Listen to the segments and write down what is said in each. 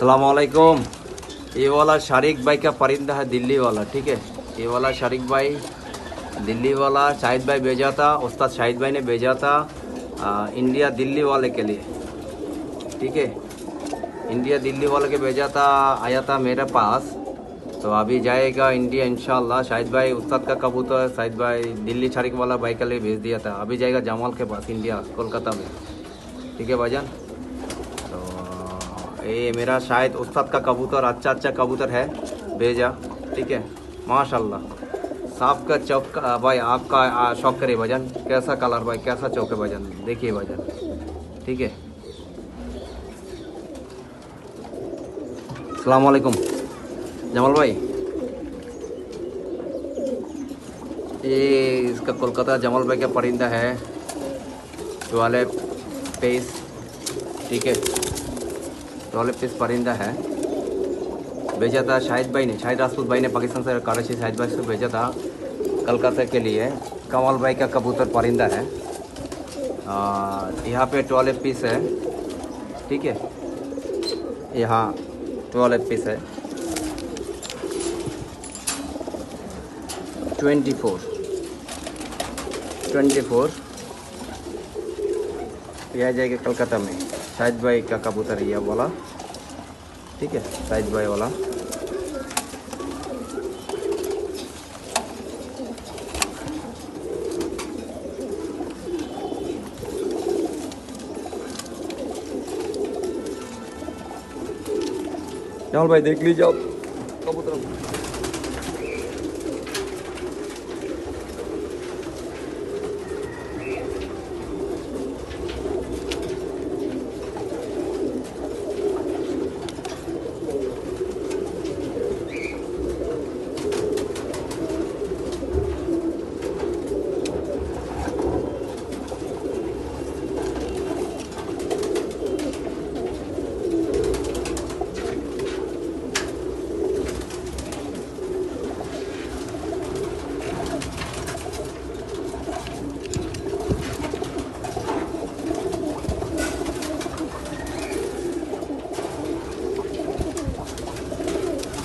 सलामकुम। ये वाला शारिक भाई का परिंदा है, दिल्ली वाला। ठीक है, ये वाला शारिक भाई दिल्ली वाला शाहिद भाई भेजा था, उस्ताद शाहिद भाई ने भेजा था इंडिया दिल्ली वाले के लिए। ठीक है, इंडिया दिल्ली वाले के भेजा था, आया था मेरे पास। तो अभी जाएगा इंडिया इंशाल्लाह। शाहिद भाई उस्ताद का कबूतर शाहिद भाई दिल्ली शारिक वाला भाई के लिए भेज दिया था। अभी जाएगा जमाल के पास इंडिया, कोलकाता में। ठीक है भाईजान, ये मेरा शायद उस्ताद का कबूतर, अच्छा कबूतर है, भेजा। ठीक है, माशाल्लाह सांप का चौक भाई आपका शौक करे भाईजान। कैसा कलर भाई, कैसा चौक है भाईजान, देखिए भाईजान। ठीक है, अस्सलाम वालेकुम जमाल भाई। ये इसका कोलकाता जमाल भाई का परिंदा है, वाले पेस। ठीक है, वाले पेस परिंदा है, भेजा था शाहिद भाई ने, शाहिद राजपूत भाई ने पाकिस्तान से, कराची शाहिद भाई से भेजा था कलकत्ता के लिए। कमाल भाई का कबूतर परिंदा है। यहाँ पे 12 पीस है। ठीक है, यहाँ 12 पीस है, 24 यह जाएगा कलकत्ता में। शाहिद भाई का कबूतर ये वाला। ठीक है, शाहिद भाई वाला। जमाल भाई देख लीजिए आप कबूतर।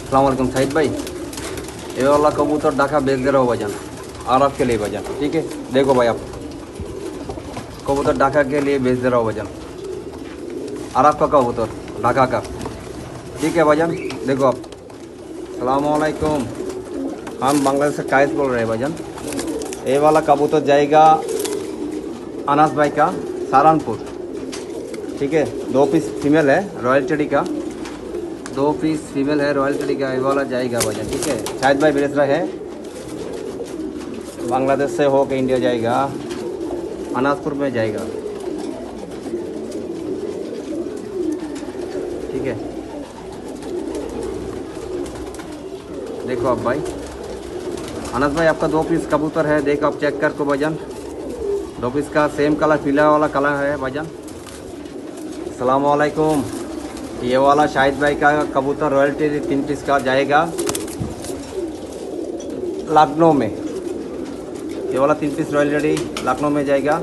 अस्सलामुअलैकुम शाहिद भाई, ये वाला कबूतर ढाका भेज दे रहा हो भाईजान, आरब के लिए भाईजान। ठीक है, देखो भाई आप कबूतर ढाका के लिए भेज दे रहा हो भाईजान, आरब का कबूतर ढाका का। ठीक है भाईजान, देखो आप। अस्सलामुअलैकुम, हम बांग्लादेश से कायस बोल रहे हैं भाईजान। ये वाला कबूतर जाएगा अनास भाई का सहारनपुर। ठीक है, 2 पीस फीमेल है, रॉयल टेडी का 2 पीस फीमेल है, रॉयल टेडी का। ये वाला जाएगा भाईजान। ठीक है, शाहिद भाई बेच रहा है, बांग्लादेश से होकर इंडिया जाएगा, अनासपुर में जाएगा। ठीक है, देखो आप भाई अनस भाई, आपका 2 पीस कबूतर है, देखो आप चेक कर को भाईजान। 2 पीस का सेम कलर, पीला वाला कलर है भाईजान। अस्सलाम वालेकुम। ये वाला शाहिद भाई का कबूतर रॉयल टेडी 3 पीस का जाएगा लखनऊ में। ये वाला 3 पीस रॉयल टेडी लखनऊ में जाएगा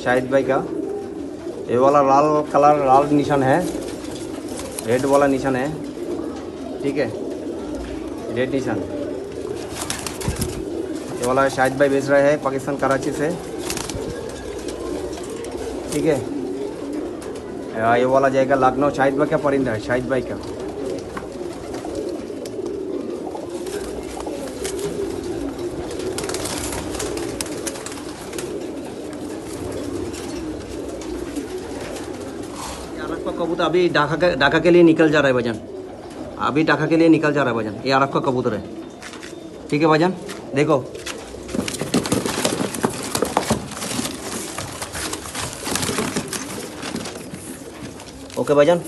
शाहिद भाई का। ये वाला लाल कलर, लाल निशान है, रेड वाला निशान है। ठीक है, रेड निशान। ये वाला शाहिद भाई बेच रहे हैं पाकिस्तान कराची से। ठीक है, ये वाला जाएगा लखनऊ। शाहिद भाई का परिंदा है, शाहिद भाई का। अरब का कबूतर अभी ढाका के लिए निकल जा रहा है भाईजान, अभी ढाका के लिए निकल जा रहा है भाईजान। ये अरब का कबूतर है। ठीक है भाईजान, देखो ओके भाईजान।